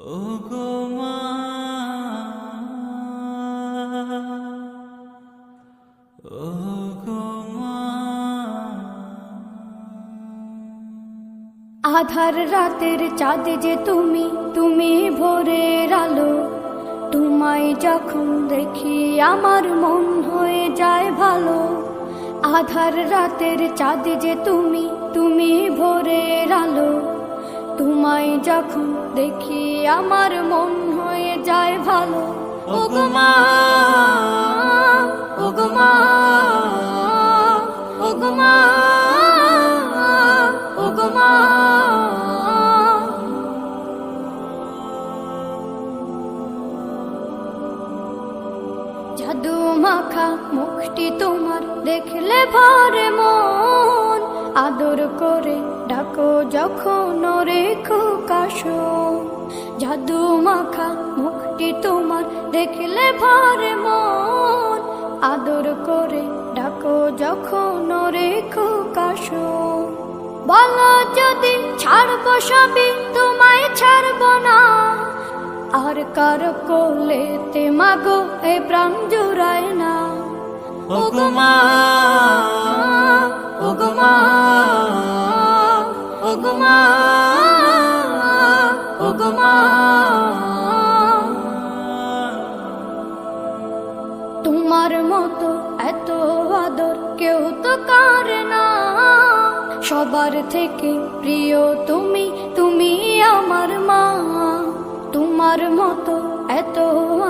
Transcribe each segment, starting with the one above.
ওগো মা, ওগো মা। আধার রাতের চাঁদ যে তুমি, তুমি ভোরের আলো। তোমায় যখন দেখি আমার মন হয়ে যায় ভালো। আধার রাতের চাঁদ যে তুমি, তুমি ভোরের আলো। তোমায় যখন দেখি আমার মন হয়ে যায় ভালো। ওগো মা, ওগো মা, ওগো মা, ওগো মা। জাদু মাখা মুখটি তোমার দেখলে ভরে মন। আদর করে ডাকো যখন রেখো কাশো। জাদু মাখা মুখটি তোমার দেখলে ভরে মন। আদর করে ডাকো যখন রেখো কাশো। বলো যদি ছাড়বো সবই, তোমায় ছাড়বো না। আর কারো কোলেতে মাগো এ প্রাণ জুড়ায় না। ওগো মা, ওগো মা, ওগো মা, ওগো মা। তোমার মতো এত আদর কেউ তো করে না। সবার থেকে প্রিয় তুমি, তুমি আমার মা। তোমার মতো এত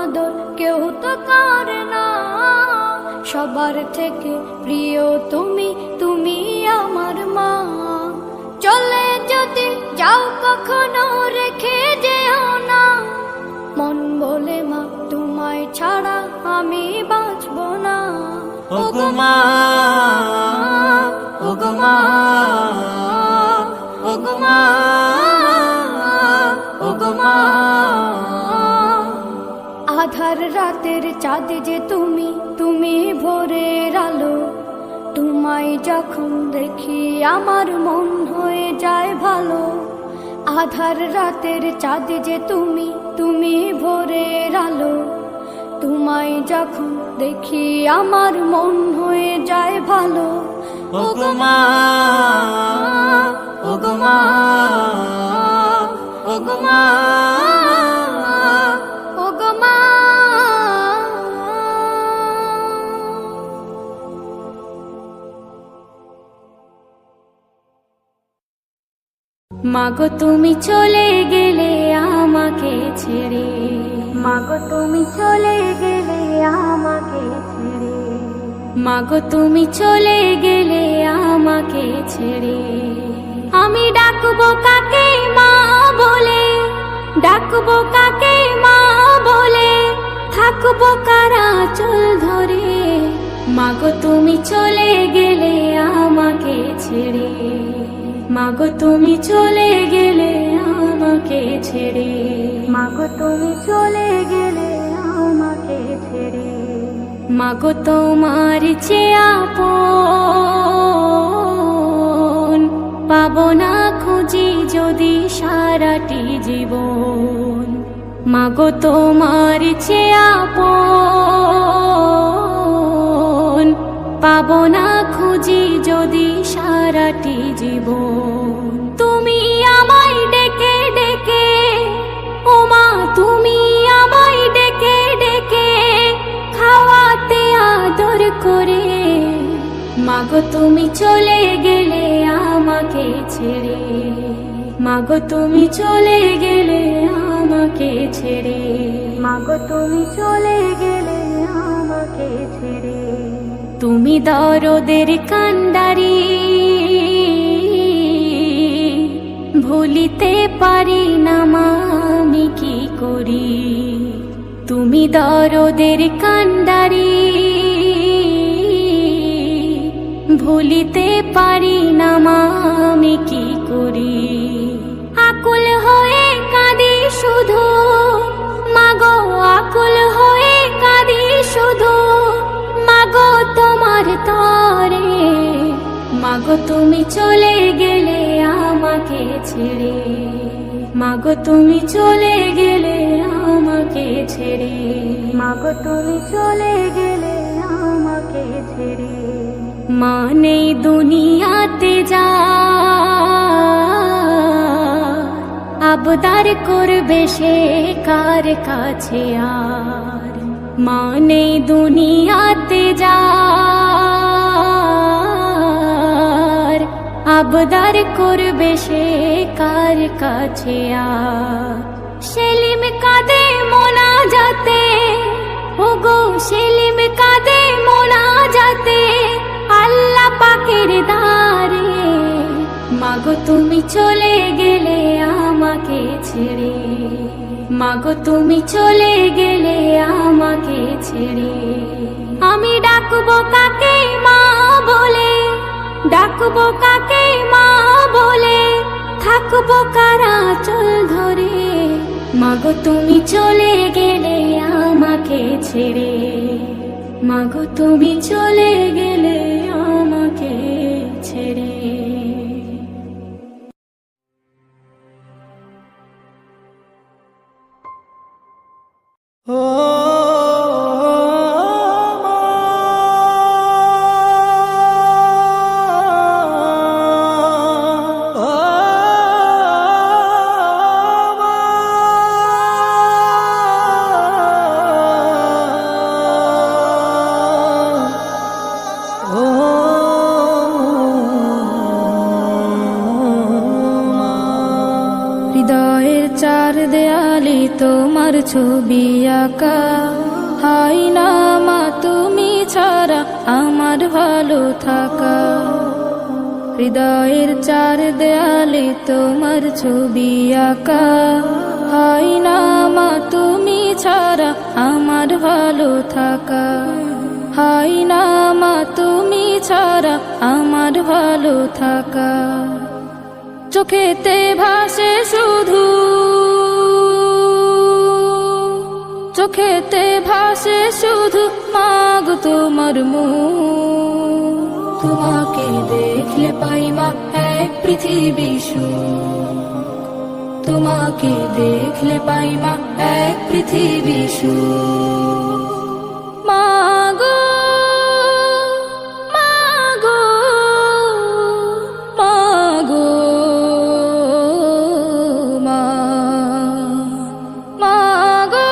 আদর কেউ তো করে না। সবার থেকে প্রিয় তুমি, তুমি আমার মা। চলে যদি যাও কখনো রেখে যেও না। মন বলে মা তোমায় ছাড়া আমি বাঁচব না। ওগো মা, ওগো মা, ওগো মা, ওগো মা। আধার রাতের চাঁদ যে তুমি, তুমি ভোরের আলো। তোমায় যখন দেখি আমার মন হয়ে যায় ভালো। আধার রাতের চাঁদ যে তুমি, তুমি ভোরের আলো। তোমায় যখন দেখি আমার মন হয়ে যায় ভালো। ওগো মা, ওগো মা, ওগো মা, ওগো মা। মাগো তুমি চলে গেলে আমাকে ছেড়ে। মাগো তুমি চলে গেলে আমাকে ছেড়ে। মাগো তুমি চলে গেলে আমাকে ছেড়ে। আমি ডাকবো কাকে মা বলে, ডাকবো কাকে মা বলে। থাকবো কারা চল ধরে। মাগো তুমি চলে গেলে আমাকে ছেড়ে। মাগো তুমি চলে গেলে আমাকে ছেড়ে। মাগো তুমি চলে গেলে আমাকে ছেড়ে। মাগো তোমার চেয়ে আপন পাবো না খুঁজি যদি সারাটি জীবন। মাগো তোমার চেয়ে আপন পাবো না খুঁজি যদি সারাটি জীবন। তুমি আমায় ডেকে ডেকে, ও মা তুমি আমায় ডেকে ডেকে খাওয়াতে আদর করে। মাগো তুমি চলে গেলে আমাকে ছেড়ে। মাগো তুমি চলে গেলে আমাকে ছেড়ে। মাগো তুমি চলে গেলে আমাকে ছেড়ে। তুমি দরদের কান্ডারি, ভুলিতে পারি না মা আমি কি করি। তুমি দরদের কান্ডারি, ভুলিতে পারি না মা আমি কি করি। আকুল হয়ে কাঁদি শুধু মাগো, আকুল হয়ে কাঁদি শুধু মাগো তোমার তরে। মাগো তুমি চলে গেলে আমাকে ছেড়ে। মাগো তুমি চলে গেলে আমাকে ছেড়ে, মাগো তুমি চলে গেলে আমাকে ছেড়ে। মা নেই দুনিয়াতে যা আবদার করবে সে কার কাছে আর, মা নেই দুনিয়াতে যা আবদার করবে সে কার কাছে আর। সেলিম কাঁদে মোনা যাতে, ওগো সেলিম কাঁদে মোনা যাতে আল্লাহ পাকের দ্বারে। মাগো তুমি চলে গেলে আমাকে ছেড়ে, মাগো তুমি চলে গেলে আমাকে ছেড়ে। আমি ডাকবো কাকে মা বলে, ডাকবো কাকে মা বলে, থাকবো কারা চল ধরে। মাগো তুমি চলে গেলে আমাকে ছেড়ে, মাগো তুমি চলে গেলে আমাকে ছেড়ে। হৃদয়ের চার দেয়ালে তোমার ছবি আঁকা, হাই না মা তুমি ছাড়া আমার ভালো থাকা। হৃদয়ের চার দেয়ালে তোমার ছবি আঁকা, হাই না মা তুমি ছাড়া আমার ভালো থাকা। হাই না মা তুমি ছাড়া আমার ভালো থাকা। চোখেতে ভাসে শুধু, চোখেতে ভাসে শুধু মাগো তোমার মুখ। তোমাকে দেখলে পাই মা এক পৃথিবী সুখ, তোমাকে দেখলে পাই মা এক পৃথিবী সুখ। মাগো মাগো মাগো মা, মাগো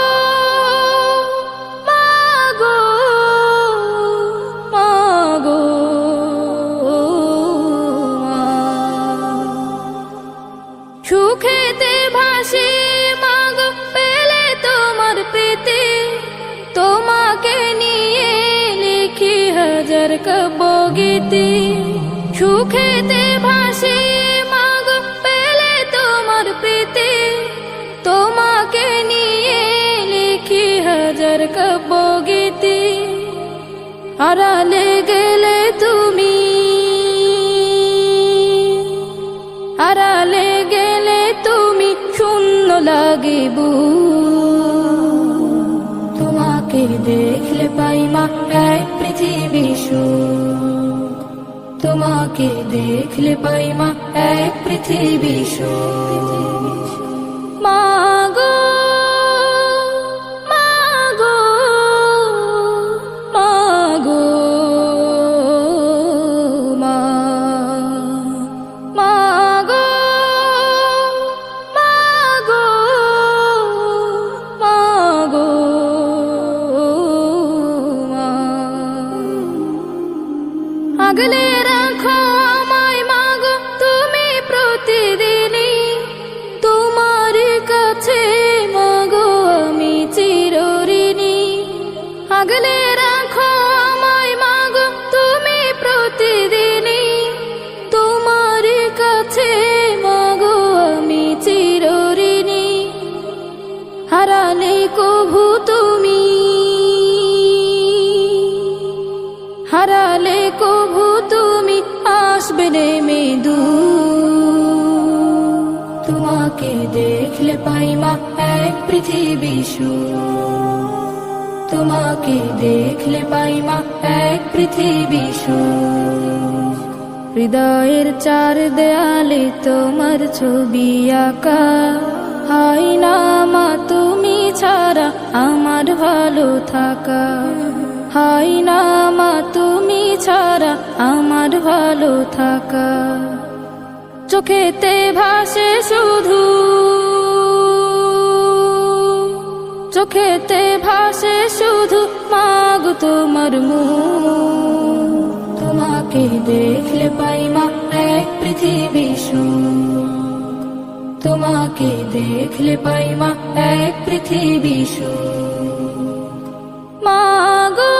মাগো মাগো মা। সুখেতে ভাসি মাগো পেলে তোমার পেতে, তোমাকে নিয়ে লিখি হাজার কাব্যগীতি। সুখেতে ভাসি মাগো পেলে তোমার পেতে, তোমাকে নিয়ে লিখি হাজার কাব্যগীতি। আড়ালে গেলে তুমি, আড়ালে গেলে তুমি শূন্য লাগে বুক। তোমাকে দেখলে পাই মা এক পৃথিবী সুখ, তোমাকে দেখলে পাই মা এক পৃথিবী সুখ। মাগো মাগো মাগো মা, মাগো মাগো মাগো মা। আগলে রাখো আমায় মাগো তুমি প্রতিদিনই, তোমার কাছে মাগো আমি চিরঋণী। আগলে রাখো আমায় মাগো তুমি প্রতিদিনই, তোমার কাছে মাগো আমি চিরঋণী। হারালে কভু তুমি, হারালে কভু তুমি আসবে নেমে দূর। তোমাকে দেখলে পাই মা এক পৃথিবী সুখ, তোমাকে দেখলে পাই মা এক পৃথিবী সুখ। হৃদয়ের চার দেয়ালে তোমার ছবি আঁকা, হয় না মা তুমি ছাড়া আমার ভালো থাকা, হয় না মা তুমি ছাড়া আমার ভালো থাকা। চোখেতে ভাসে শুধু, চোখেতে ভাসে শুধু মাগো তোমার মুখ। তোমাকে দেখলে পাই মা এক পৃথিবী সুখ, তোমাকে দেখলে পাই মা এক পৃথিবী সুখ। মাগো